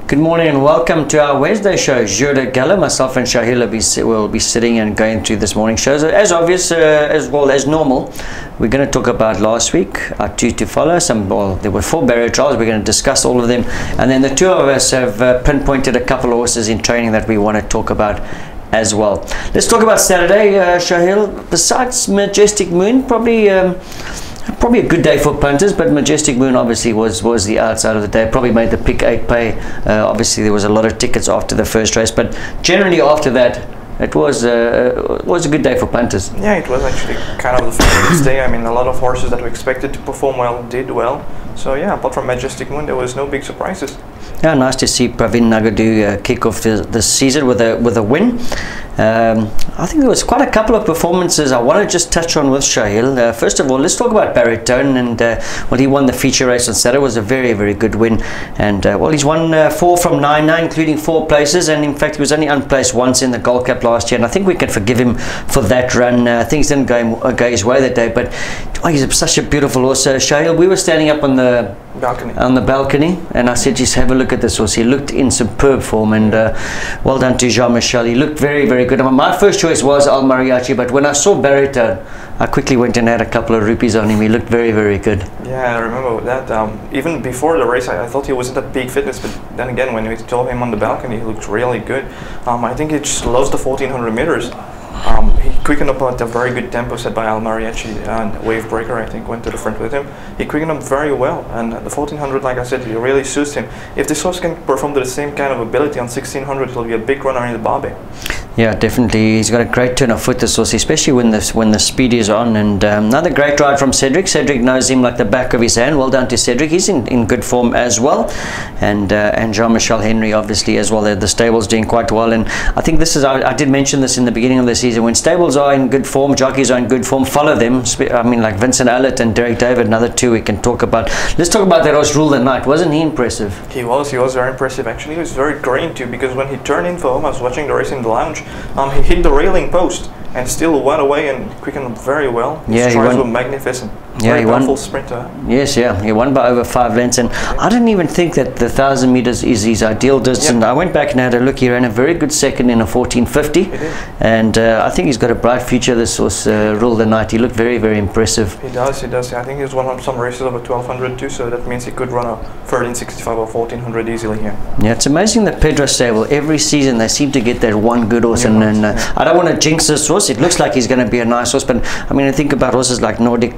Good morning and welcome to our Wednesday show, Jour du Galop. Myself and Shaheel will be sitting and going through this morning's shows. As obvious, as well as normal, we're going to talk about last week, our two to follow. There were 4 barrier trials. We're going to discuss all of them. And then the two of us have pinpointed a couple of horses in training that we want to talk about as well. Let's talk about Saturday, Shaheel. Besides Majestic Moon, probably a good day for punters, but Majestic Moon obviously was the outside of the day. Probably made the pick 8 pay. Obviously there was a lot of tickets after the first race, but generally after that it was a good day for punters. Yeah, it was actually kind of the famous day. I mean, a lot of horses that we expected to perform well did well. So yeah, apart from Majestic Moon, there was no big surprises. Yeah, nice to see Pravin Nagadu kick off the season with a win. I think there was quite a couple of performances I want to just touch on with Shaheel. First of all, let's talk about Baritone, and well, he won the feature race on Saturday. It was a very, very good win, and well, he's won 4 from 9 now, including 4 places, and in fact he was only unplaced once in the Gold Cup last year, and I think we can forgive him for that run. Things didn't go his way that day, but he's such a beautiful horse. Shaheel, we were standing up on the balcony, and I said, just have a look at this horse. He looked in superb form, and well done to Jean-Michel. He looked very, very good. My first choice was Al Mariachi, but when I saw Baritone, I quickly went and had a couple of rupees on him. He looked very, very good. Yeah, I remember that. Even before the race, I thought he wasn't at peak fitness, but then again, when we saw him on the balcony, he looked really good. I think he just loves the 1400 meters. He quickened up at a very good tempo set by Al Mariachi, and Wavebreaker, I think, went to the front with him. He quickened up very well, and the 1400, like I said, it really suits him. If this horse can perform to the same kind of ability on 1600, he'll be a big runner in the Barbie. Yeah, definitely. He's got a great turn of foot, this horse, especially when the speed is on. And another great ride from Cedric. Cedric knows him like the back of his hand. Well done to Cedric. He's in good form as well. And Jean-Michel Henry, obviously, as well. The stable's doing quite well. And I think this is, I did mention this in the beginning of the season, when stables are in good form, jockeys are in good form, follow them. I mean, like Vincent Allett and Derek David, another 2 we can talk about. Let's talk about that horse, Rule the Night. Wasn't he impressive? He was very impressive. Actually, he was very green too, because when he turned in for home, I was watching the race in the lounge. He hit the railing post and still went away and quickened up very well. His strides were magnificent. Yeah, he won. Full sprinter. Yes, yeah, he won by over 5 lengths, and I didn't even think that the 1000 meters is his ideal distance. Yep. I went back and had a look. He ran a very good second in a 1450, and I think he's got a bright future. This horse, Rule the Night. He looked very, very impressive. He does. I think he's won some races over 1200 too, so that means he could run a 1365 or 1400 easily here. Yeah, it's amazing that Pedro stable, every season they seem to get that one good horse, and I don't want to jinx this horse. It looks like he's going to be a nice horse, but I mean, I think about horses like Nordic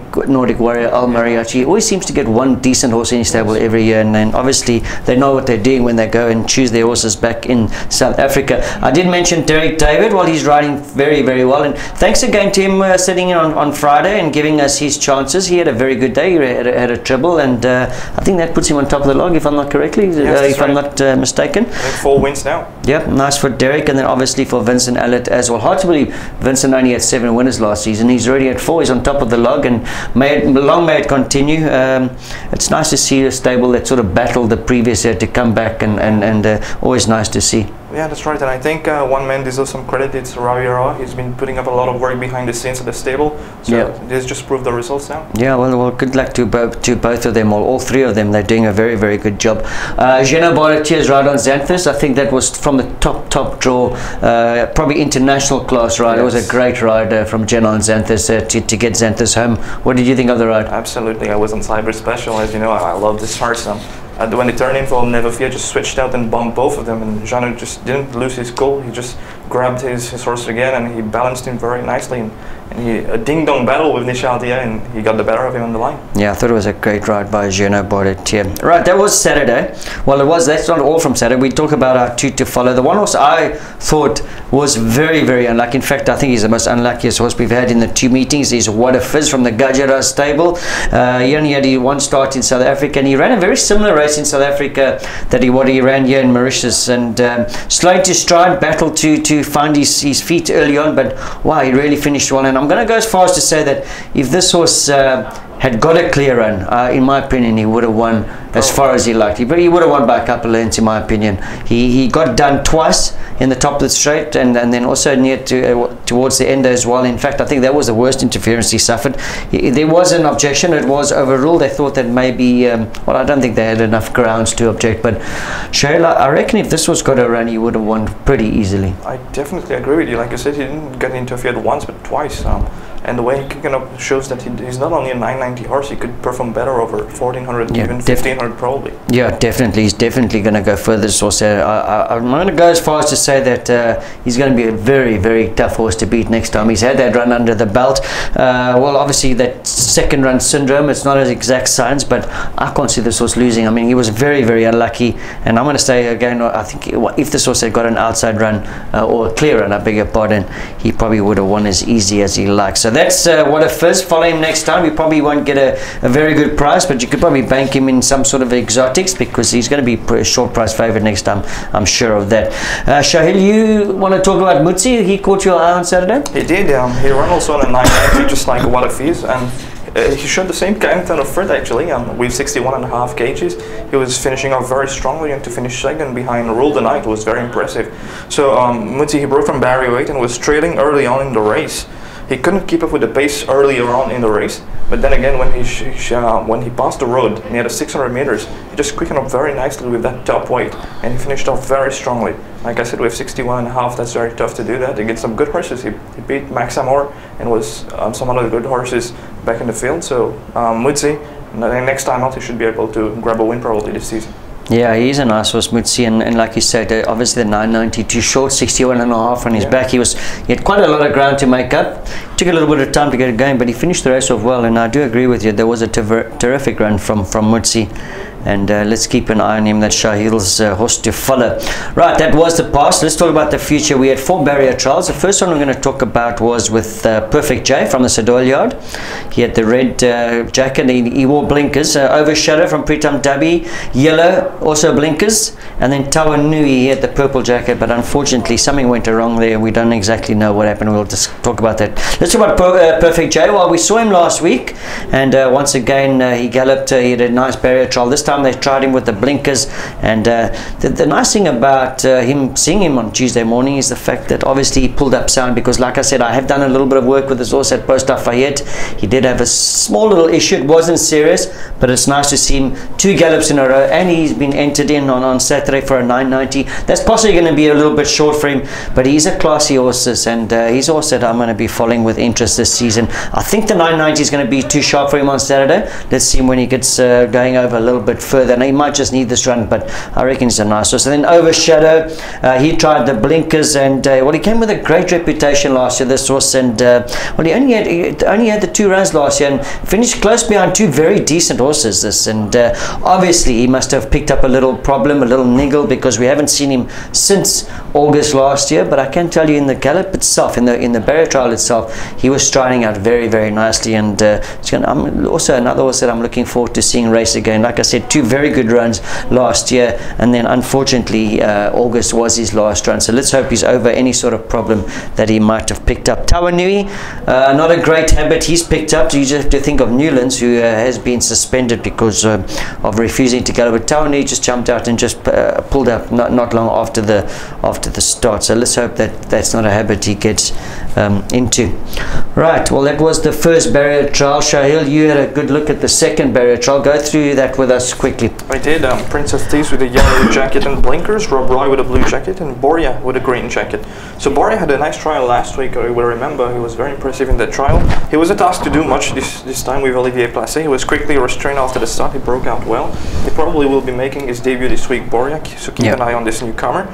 Warrior, Al Mariachi. He always seems to get one decent horse in his stable every year, and then obviously they know what they're doing when they go and choose their horses back in South Africa. I did mention Derek David. Well, he's riding very, very well, and thanks again to him sitting in on Friday and giving us his chances. He had a very good day. He had a treble, and I think that puts him on top of the log, if I'm not correctly, I'm not mistaken. I think 4 wins now. Yep, nice for Derek, and then obviously for Vincent Allett as well. Hard to believe Vincent only had 7 winners last season. He's already at 4. He's on top of the log, and long may it continue. It's nice to see a stable that sort of battled the previous year to come back, and always nice to see. Yeah, that's right, and I think one man deserves some credit. It's Raviera. He's been putting up a lot of work behind the scenes at the stable, so this just proved the results now. Yeah, well, good luck to both of them, all 3 of them. They're doing a very, very good job. Geno Barretier's ride on Xanthus, I think that was from the top draw, probably international class ride. It was a great ride from Geno on Xanthus to get Xanthus home. What did you think of the ride? Absolutely, I was on Cyber Special, as you know. I love this horse. When they turned in for Never Fear, just switched out and bumped both of them, and Jean just didn't lose his cool. He just grabbed his horse again, and he balanced him very nicely, and a ding-dong battle with Nishal Dia, and he got the better of him on the line. Yeah, I thought it was a great ride by Geno Barretier. Right, that was Saturday. Well, that's not all from Saturday. We talk about our 2 to follow. The one horse I thought was very, very unlucky. In fact, I think he's the most unluckiest horse we've had in the 2 meetings. He's What a Fizz from the Gajara stable. He only had 1 start in South Africa, and he ran a very similar race in South Africa that he ran here in Mauritius, and slow to stride, battled to find his feet early on, but wow, he really finished well. And I'm going to go as far as to say that if this horse had got a clear run, in my opinion, he would have won as far as he liked. But he would have won by a couple of lengths, in my opinion. He got done twice in the top of the straight, and then also near to towards the end as well. In fact, I think that was the worst interference he suffered. There was an objection. It was overruled. They thought that maybe, well, I don't think they had enough grounds to object. But Shaheel, I reckon if this was got a run, he would have won pretty easily. I definitely agree with you. Like I said, he didn't get interfered once, but twice. And the way he kicking up shows that he's not only a 990 horse, he could perform better over 1400, even 1500 probably. Yeah, definitely. He's definitely going to go further. Also, I'm going to go as far as to say that he's going to be a very, very tough horse to beat next time. He's had that run under the belt. Well, obviously that second run syndrome, it's not an exact science, but I can't see this horse losing. I mean, he was very, very unlucky. And I'm going to say again, I think if this horse had got an outside run or a clear run, I beg your pardon, he probably would have won as easy as he likes. So that's what a first. Follow him next time. You probably won't get a very good price, but you could probably bank him in some sort of exotics because he's going to be a short price favorite next time. I'm sure of that. Shaheel, you want to talk about Mutsi? He caught your eye on Saturday? He did. He ran also on a 990, just like what it is, and he showed the same kind of effort actually. With 61.5 kgs, he was finishing off very strongly, and to finish second behind Rule the Night was very impressive. So Mutsi, he broke from barrier 8 and was trailing early on in the race. He couldn't keep up with the pace earlier on in the race, but then again when he passed the road near the 600 meters, he just quickened up very nicely with that top weight, and he finished off very strongly. Like I said, with 61.5, that's very tough to do that against some good horses. He beat Max Amor and was some other good horses back in the field. So Mutsi, next time out, he should be able to grab a win probably this season. Yeah, he's a nice horse, Mutsi, and like you said, obviously the 990 too short, 61.5 on his back. He had quite a lot of ground to make up. Took a little bit of time to get it going, but he finished the race off well, and I do agree with you. There was a terrific run from Mutsi. And let's keep an eye on him. That's Shaheel's horse to follow. Right, that was the past. Let's talk about the future. We had 4 barrier trials. The first one we're going to talk about was with Perfect J from the Sadol Yard. He had the red jacket. He wore blinkers. Overshadow from Pritam Dabi, yellow, also blinkers. And then Tawanui, he had the purple jacket, but unfortunately something went wrong there. We don't exactly know what happened. We'll just talk about that. Let's talk about Perfect J. Well, we saw him last week, and once again he galloped. He had a nice barrier trial. This time they tried him with the blinkers, and the nice thing about seeing him on Tuesday morning is the fact that obviously he pulled up sound, because like I said, I have done a little bit of work with this horse at Post Lafayette. He did have a small little issue. It wasn't serious, but it's nice to see him 2 gallops in a row, and he's been entered in on Saturday for a 990. That's possibly going to be a little bit short for him, but he's a classy horse, and he's a horse that I'm going to be following with interest this season. I think the 990 is going to be too sharp for him on Saturday. Let's see him when he gets going over a little bit further, and he might just need this run, but I reckon he's a nice horse. And then Overshadow, he tried the blinkers, and well, he came with a great reputation last year, this horse, and well, he only had the 2 runs last year and finished close behind 2 very decent horses, and obviously he must have picked up a little problem, a little niggle, because we haven't seen him since August last year. But I can tell you, in the gallop itself, in the barrier trial itself, he was striding out very, very nicely, and I'm also another horse that I'm looking forward to seeing race again. Like I said, 2 very good runs last year, and then unfortunately August was his last run, so let's hope he's over any sort of problem that he might have picked up. Tawanui, not a great habit he's picked up. You just have to think of Newlands, who has been suspended because of refusing to gallop, but Tawanui just jumped out and just pulled up not long after the start, so let's hope that that's not a habit he gets into. Right, well, that was the first barrier trial. Shaheel, you had a good look at the second barrier trial. Go through that with us quickly. I did. Prince of Thieves with a yellow jacket and blinkers, Rob Roy with a blue jacket, and Borja with a green jacket. So Borja had a nice trial last week. You will remember he was very impressive in that trial. He wasn't asked to do much this time with Olivier Placé. He was quickly restrained after the start. He broke out well. He probably will be making his debut this week, Borja, so keep an eye on this newcomer.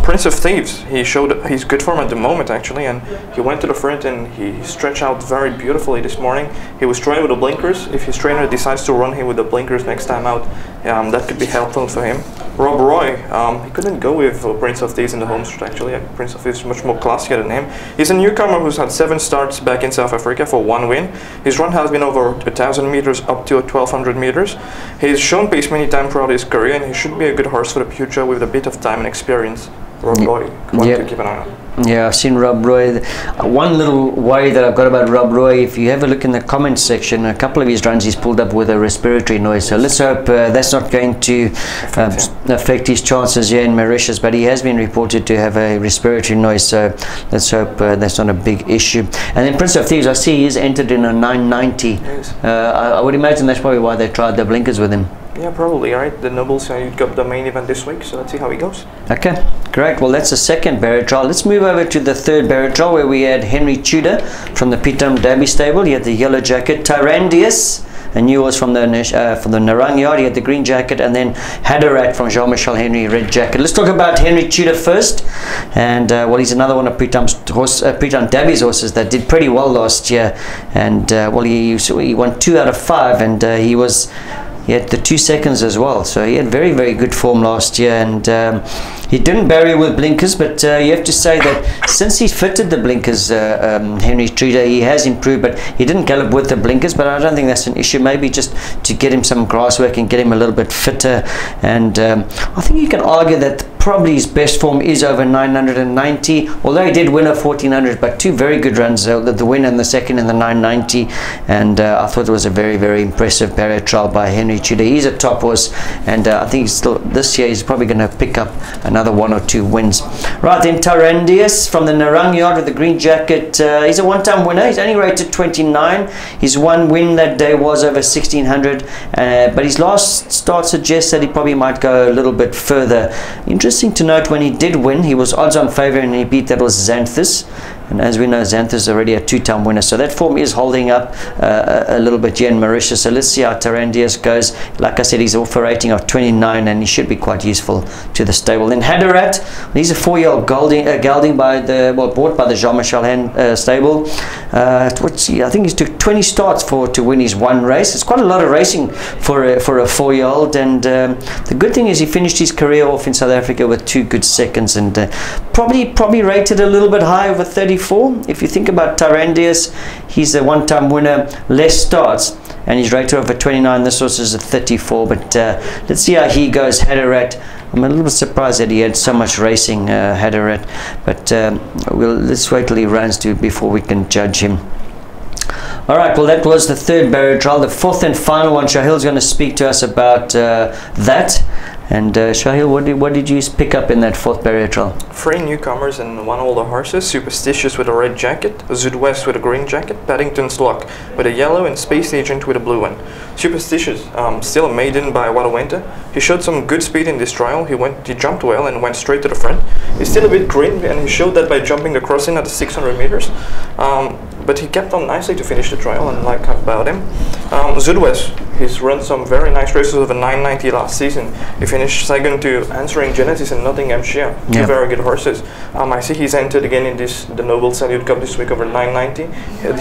Prince of Thieves, he showed he's good form at the moment actually, and he went to the front and he stretched out very beautifully this morning. He was trying with the blinkers. If his trainer decides to run him with the blinkers next time out, that could be helpful for him. Rob Roy, he couldn't go with Prince of Thieves in the home stretch actually. Prince of Thieves is much more classier than him. He's a newcomer who's had 7 starts back in South Africa for 1 win. His run has been over 1,000 meters up to 1,200 meters. He's shown pace many times throughout his career, and he should be a good horse for the future with a bit of time and experience. Rob Roy, one to keep an eye on. Yeah, I've seen Rob Roy. One little worry that I've got about Rob Roy, if you have a look in the comments section, a couple of his runs he's pulled up with a respiratory noise. So let's hope that's not going to affect his chances here in Mauritius. But he has been reported to have a respiratory noise. So let's hope that's not a big issue. And then Prince of Thieves, I see he's entered in a 990. Yes. I would imagine that's probably why they tried the blinkers with him. Yeah, probably, right? The Nobles got the main event this week, so let's see how he goes. Okay, great. Well, that's the second barrier trial. Let's move over to the third barrier trial, where we had Henry Tudor from the Pitam Derby stable. He had the yellow jacket. Tyrandius, a new horse from the Narang Yard. He had the green jacket. And then Hadarat from Jean-Michel Henry, red jacket. Let's talk about Henry Tudor first. And well, he's another one of Pitam Derby's horses that did pretty well last year. And well, he won 2 out of 5, and he had the 2 seconds as well, so he had very, very good form last year. And he didn't barrier with blinkers, but you have to say that since he's fitted the blinkers, Henry Tudor, he has improved. But he didn't gallop with the blinkers, but I don't think that's an issue. Maybe just to get him some grass work and get him a little bit fitter. And I think you can argue that probably his best form is over 990, although he did win a 1400, but 2 very good runs, the win and the second in the 990. And I thought it was a very, very impressive barrier trial by Henry Tudor. He's a top horse, and I think he's still, this year he's probably going to pick up another 1 or 2 wins. Right, then Tyrandius from the Narang Yard with the green jacket. He's a one-time winner. He's only rated 29. His one win that day was over 1600, but his last start suggests that he probably might go a little bit further. Interesting to note, when he did win, he was odds-on favourite, and he beat, that was Xanthus. And as we know, Xanthus is already a 2-time winner, so that form is holding up a little bit here in Mauritius. So let's see how Tyrandius goes. Like I said, he's off a rating of 29, and he should be quite useful to the stable. Then Hadarat, he's a 4-year-old gelding by bought by the Jean-Michel stable. I think he took 20 starts to win his 1 race. It's quite a lot of racing for a 4-year-old. And the good thing is he finished his career off in South Africa with 2 good seconds, and probably rated a little bit high, over 34. If you think about Tyrandius, he's a one-time winner, less starts, and he's rated over 29. This horse is a 34. But let's see how he goes. Hadarat, I'm a little bit surprised that he had so much racing, Hadarat, but let's wait till he runs before we can judge him. Alright, well, that was the third barrier trial. The fourth and final one, Shaheel's going to speak to us about that. And Shaheel, what did you pick up in that fourth barrier trial? 3 newcomers and 1 older horses: Superstitious with a red jacket, Zuidwest with a green jacket, Paddington's Luck with a yellow, and Space Agent with a blue one. Superstitious, still a maiden by Wadawenta. He showed some good speed in this trial. He jumped well and went straight to the front. He's still a bit green, and he showed that by jumping the crossing at the 600 meters. But he kept on nicely to finish the trial, and like about him. Zuidwest, he's run some very nice races of a 990 last season. He finished second to Answering Genesis and Nottinghamshire. 2 very good horses. I see he's entered again in the Noble Salute Cup this week over 990.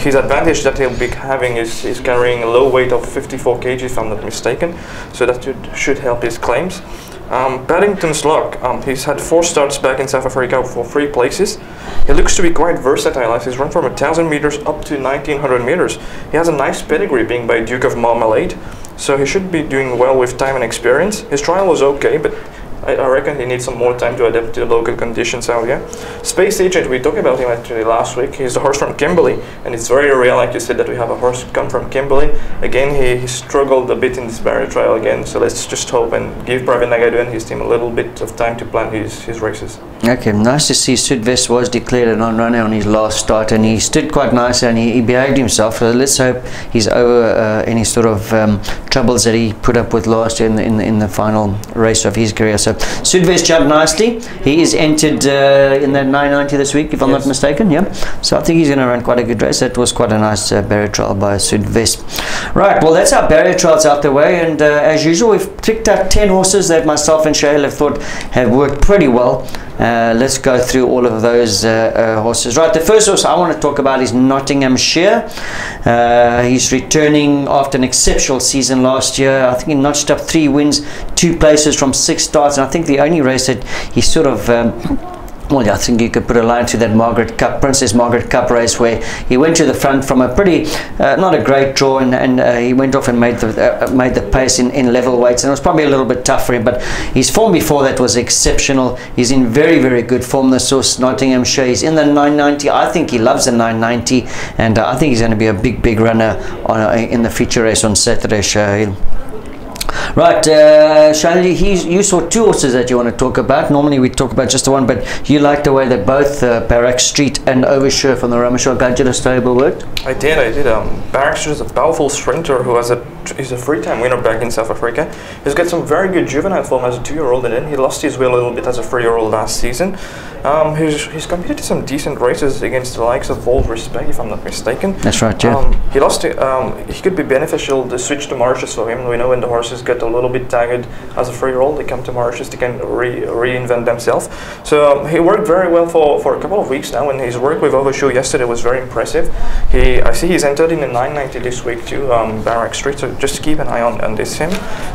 His advantage that he'll be having is carrying a low weight of 54 kg, if I'm not mistaken. So that should help his claims. Paddington's Luck, he's had 4 starts back in South Africa for 3 places. He looks to be quite versatile, as he's run from 1,000 meters up to 1,900 meters. He has a nice pedigree, being by Duke of Marmalade, so he should be doing well with time and experience. His trial was okay, but I reckon he needs some more time to adapt to the local conditions out here. Space Agent, we talked about him actually last week. He's the horse from Kimberley, and it's very rare, like you said, that we have a horse come from Kimberley. Again, he struggled a bit in this barrier trial again, so let's just hope and give Pravin Nagadu and his team a little bit of time to plan his races. Okay, nice to see. Sudvest was declared a non-runner on his last start, and he stood quite nicely, and he behaved himself. So let's hope he's over any sort of troubles that he put up with last year in the final race of his career. So Sudvest jumped nicely. He is entered in that 990 this week, if I'm not mistaken. Yeah. So I think he's going to run quite a good race. That was quite a nice barrier trial by Sudvest. Right. Well, that's our barrier trials out the way, and as usual, we've picked up 10 horses that myself and Shaheel have thought have worked pretty well. Let's go through all of those horses. Right, the first horse I want to talk about is Nottinghamshire. He's returning after an exceptional season last year. I think he notched up 3 wins, 2 places from 6 starts, and I think the only race that he sort of Well, yeah, I think you could put a line to that Princess Margaret Cup race where he went to the front from a pretty, not a great draw, and he went off and made the pace in level weights, and it was probably a little bit tough for him. But his form before that was exceptional. He's in very, very good form. This horse, Nottinghamshire, he's in the 990. I think he loves the 990, and I think he's going to be a big runner in the feature race on Saturday, Shaheel. Right, Shaheel, you saw two horses that you want to talk about. Normally we talk about just the one, but you like the way that both Barrack Street and Oversure from the Ramashore Gadget stable worked? I did. Barrack Street is a powerful sprinter who he's a three-time winner back in South Africa. He's got some very good juvenile form as a 2-year-old, and then he lost his way a little bit as a 3-year-old last season. He's competed in some decent races against the likes of Bold Respect, if I'm not mistaken. That's right, yeah. He lost it. He could be beneficial, the switch to Mauritius for him. We know when the horses get a little bit tired as a 3-year-old, they come to Mauritius, they can reinvent themselves. So he worked very well for a couple of weeks now, and his work with Overshoe yesterday was very impressive. I see he's entered in the 990 this week too, Barrack Street, so just keep an eye on this him.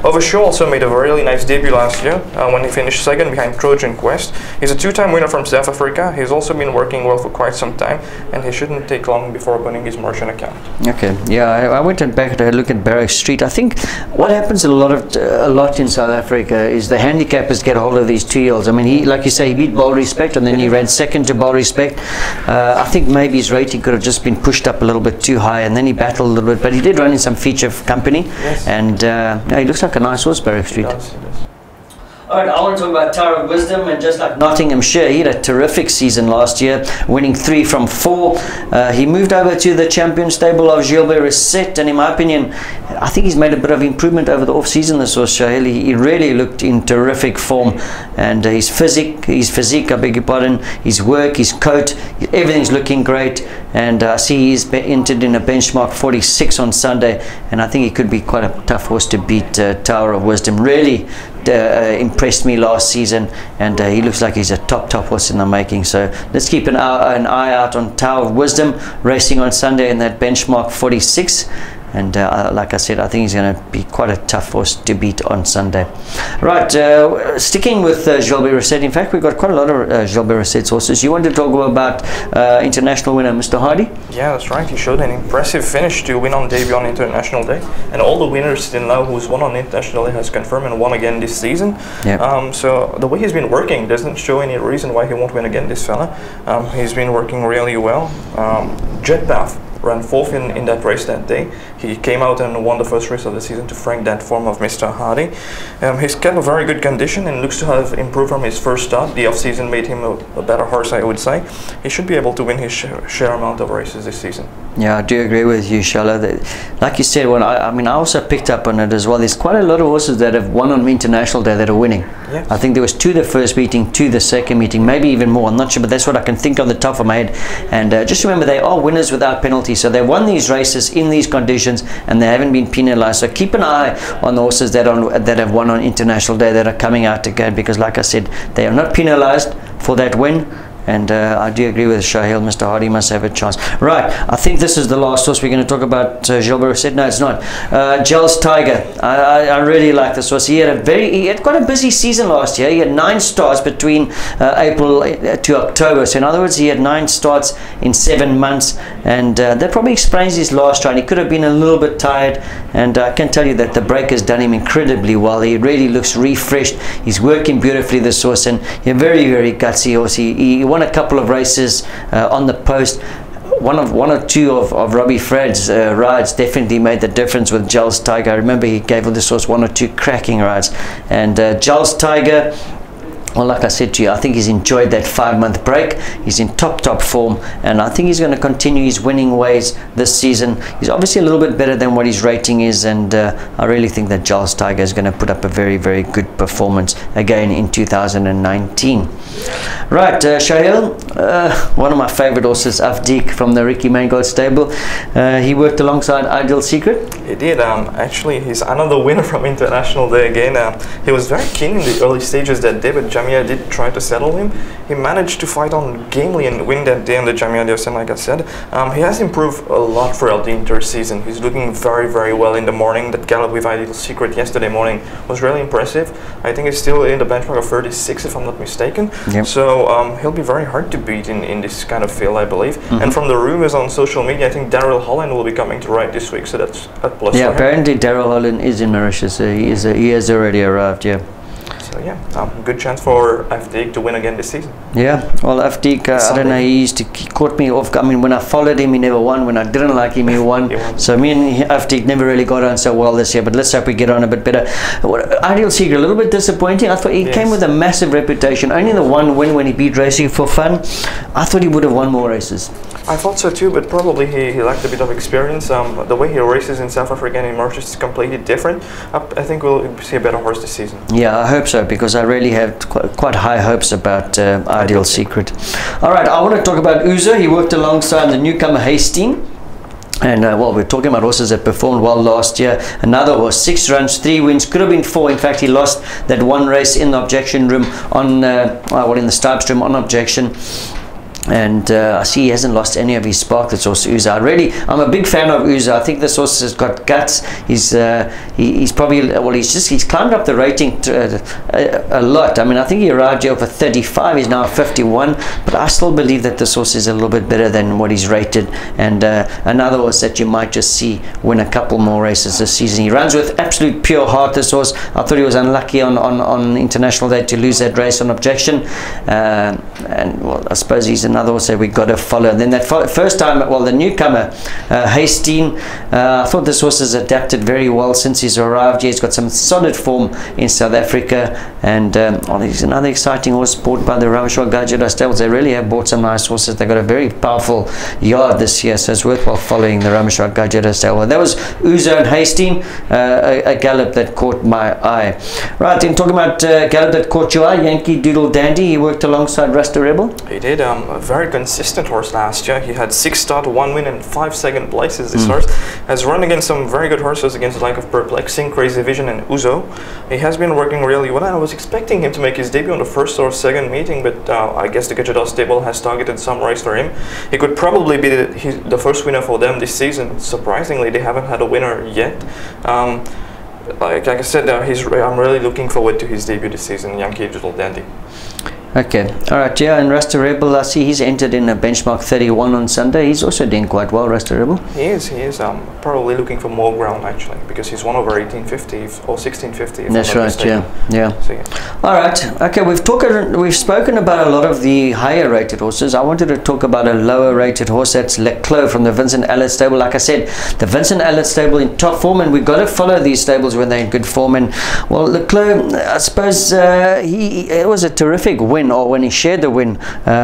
Overshoe also made a really nice debut last year when he finished second behind Trojan Quest. He's a 2-time winner from South Africa. He's also been working well for quite some time, and he shouldn't take long before opening his merchant account. Okay, yeah, I went back to look at Barrack Street. I think what happens a lot in South Africa is the handicappers get a hold of these 2-year-olds. I mean, he, like you say, he beat Bold Respect, and then he ran second to Bold Respect. I think maybe his rating could have just been pushed up a little bit too high, and then he battled a little bit, but he did run in some feature company. Yes. And yeah, he looks like a nice horse, Barrack Street. He does. Alright, I want to talk about Tower of Wisdom, and just like Nottinghamshire, he had a terrific season last year, winning 3 from 4. He moved over to the champion stable of Gilbert Reset, and in my opinion, I think he's made a bit of improvement over the off-season. This was Shaheel. He really looked in terrific form, and his physique, I beg your pardon, his work, his coat, everything's looking great. And I see he's entered in a benchmark 46 on Sunday, and I think he could be quite a tough horse to beat. Tower of Wisdom really impressed me last season, and he looks like he's a top horse in the making. So let's keep an eye out on Tower of Wisdom racing on Sunday in that benchmark 46. And like I said, I think he's going to be quite a tough horse to beat on Sunday. Right, sticking with Gilbert Reset. In fact, we've got quite a lot of Gilbert Reset's horses. You want to talk about international winner Mr. Hardy? Yeah, that's right. He showed an impressive finish to win on debut on International Day. And all the winners till now who's won on International Day has confirmed and won again this season. Yep. So the way he's been working doesn't show any reason why he won't win again, this fella. He's been working really well. Jetpath ran 4th in that race that day. He came out and won the first race of the season to frank that form of Mr. Hardy. He's kept a very good condition and looks to have improved from his first start. The off-season made him a better horse, I would say. He should be able to win his share amount of races this season. Yeah, I do agree with you, Shaheel. Like you said, I mean, I also picked up on it as well. There's quite a lot of horses that have won on International Day that are winning. Yes. I think there was 2 the first meeting, 2 the second meeting, maybe even more. I'm not sure, but that's what I can think on the top of my head. And just remember, they are winners without penalty. So they won these races in these conditions, and they haven't been penalized. So keep an eye on the horses that have won on International Day that are coming out again, because like I said, they are not penalized for that win. And I do agree with Shaheel. Mr. Hardy must have a chance. Right, I think this is the last horse we're going to talk about. Gilbert Reset. No, it's not. Gels Tiger. I really like this horse. He had quite a busy season last year. He had 9 starts between April to October. So in other words, he had 9 starts in 7 months, and that probably explains his last run. He could have been a little bit tired, and I can tell you that the break has done him incredibly well. He really looks refreshed. He's working beautifully, this horse, and he's a very gutsy horse. He won a couple of races on the post. One or two of Robbie Fred's rides definitely made the difference with Gels Tiger. I remember he gave this horse 1 or 2 cracking rides. And Gels Tiger, well, like I said to you, I think he's enjoyed that 5-month break. He's in top form, and I think he's going to continue his winning ways this season. He's obviously a little bit better than what his rating is, and I really think that Gels Tiger is going to put up a very good performance again in 2019. Right, Shaheel, one of my favorite horses, Afdik from the Ricky Mangold stable. He worked alongside Ideal Secret. He did. Actually, he's another winner from International Day again. He was very keen in the early stages that day, but Jamia did try to settle him, he managed to fight on gamely and win that day on the Jamia Ayadassen, like I said. He has improved a lot throughout the inter-season. He's looking very, very well in the morning. That gallop with Ideal Secret yesterday morning was really impressive. I think he's still in the benchmark of 36, if I'm not mistaken. Yep. So he'll be very hard to beat in this kind of field, I believe. And from the rumors on social media, I think Daryl Holland will be coming to ride this week, so that's a plus. Yeah, for him. apparently Daryl Holland is in Mauritius. He has already arrived. Yeah. So yeah, good chance for Afdik to win again this season. Yeah, well, Afdik, I don't know, he caught me off. I mean, when I followed him, he never won. When I didn't like him, he won. So me and Afdik never really got on so well this year, but let's hope we get on a bit better. Ideal Secret, a little bit disappointing. I thought he came with a massive reputation. Only the one win when he beat Racing for Fun. I thought he would have won more races. I thought so too, but probably he lacked a bit of experience. The way he races in South Africa and in Mauritius is completely different. I think we'll see a better horse this season. Yeah, I hope so, because I really have quite high hopes about Ideal Secret. All right, I want to talk about Uzo. He worked alongside the newcomer Hastings. And well, we're talking about horses that performed well last year. Another horse, 6 runs, 3 wins, could have been 4. In fact, he lost that one race in the objection room on, well, in the Stipes room on objection. And I see he hasn't lost any of his spark. This horse Uzo. I'm a big fan of Uzo. I think this horse has got guts. He's probably, well, he's climbed up the rating a lot. I mean, I think he arrived here for 35. He's now 51, but I still believe that this horse is a little bit better than what he's rated. And another horse that you might just see win a couple more races this season. He runs with absolute pure heart. This horse, I thought he was unlucky on International Day to lose that race on objection. And well, I suppose he's another horse that we got to follow. And then that first time, well, the newcomer Hastings, I thought this horse has adapted very well since he's arrived here. He's got some solid form in South Africa, and well, he's another exciting horse bought by the Rameshwar Gajera stables. They really have bought some nice horses. They got a very powerful yard this year, so it's worthwhile following the Rameshwar Gajera stable. That was Uzo and Hastings, a gallop that caught my eye. Right, in talking about gallop that caught your eye, Yankee Doodle Dandy, he worked alongside Rasta Rebel. He did. A very consistent horse last year. He had 6 start, 1 win and 5 second places. This horse has run against some very good horses, against the like of Perplexing, Crazy Vision and Uzo. He has been working really well. I was expecting him to make his debut on the first or second meeting, but I guess the Gajeda stable has targeted some race for him. He could probably be the first winner for them this season. Surprisingly, they haven't had a winner yet. Like I said, I'm really looking forward to his debut this season, Yankee Doodle Dandy. Okay, all right, yeah, and Rasta Rebel, I see he's entered in a benchmark 31 on Sunday. He's also doing quite well, Rasta Rebel. He is. Probably looking for more ground, actually, because he's won over 1850 or 1650. That's right, yeah. So, yeah. All right, okay, we've spoken about a lot of the higher rated horses. I wanted to talk about a lower rated horse. That's Leclerc from the Vincent Allard stable. Like I said, the Vincent Allard stable in top form, and we've got to follow these stables when they're in good form. And well, Leclerc, I suppose it was a terrific win, or when he shared the win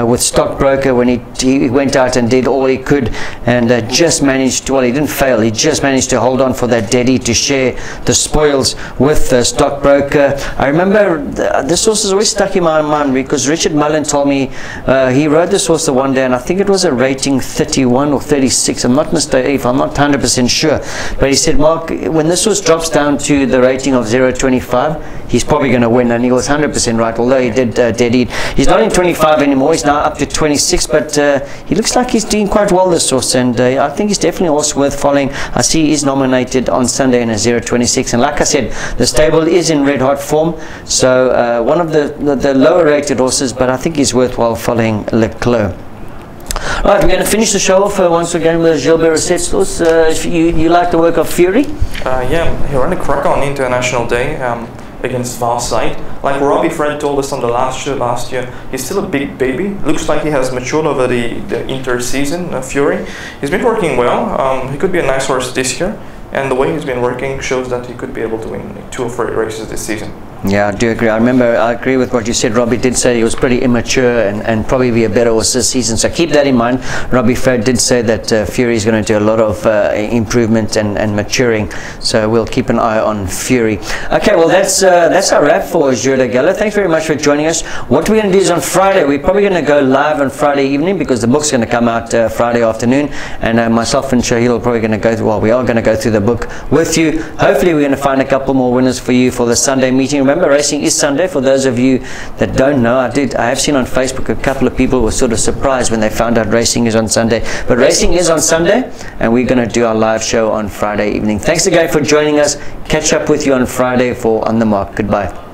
with Stockbroker, when he went out and did all he could, and just managed to, well, he didn't fail, he just managed to hold on for that daddy to share the spoils with Stockbroker. I remember this horse is always stuck in my mind, because Richard Mullen told me he rode this horse the one day, and I think it was a rating 31 or 36, I'm not mistaken, if I'm not 100% sure, but he said, Mark, when this horse drops down to the rating of 0.25, he's probably going to win, and he was 100% right, although he did dead-eat. He's not in 25 anymore, he's now up to 26, but he looks like he's doing quite well, this horse, and I think he's definitely a horse worth following. I see he's nominated on Sunday in a 0.26, and like I said, the stable is in red hot form, so one of the lower rated horses, but I think he's worthwhile following Leclerc. Right, we're going to finish the show off once again with Gilbert Rossette's horse. You like the work of Fury? Yeah, he ran a cracker on International Day against Farsight. Like Robbie Fred told us on the last show last year, he's still a big baby. Looks like he has matured over the inter-season, Fury. He's been working well. He could be a nice horse this year, and the way he's been working shows that he could be able to win 2 or 3 races this season. Yeah, I do agree. I agree with what you said. Robbie did say he was pretty immature and probably be a better horse this season, so keep that in mind. Robbie Fred did say that Fury is going to do a lot of improvement and maturing, so we'll keep an eye on Fury. Okay, well that's our wrap for Jour du Galop. Thanks very much for joining us. What we're going to do is on Friday, we're probably going to go live on Friday evening, because the book's going to come out Friday afternoon, and myself and Shaheel are probably going to go through, well, we are going to go through the book with you. Hopefully we're going to find a couple more winners for you for the Sunday meeting. remember, racing is Sunday. For those of you that don't know, I have seen on Facebook a couple of people were sort of surprised when they found out racing is on Sunday. But racing is on Sunday, and we're going to do our live show on Friday evening. Thanks again for joining us. Catch up with you on Friday for On the Mark. Goodbye.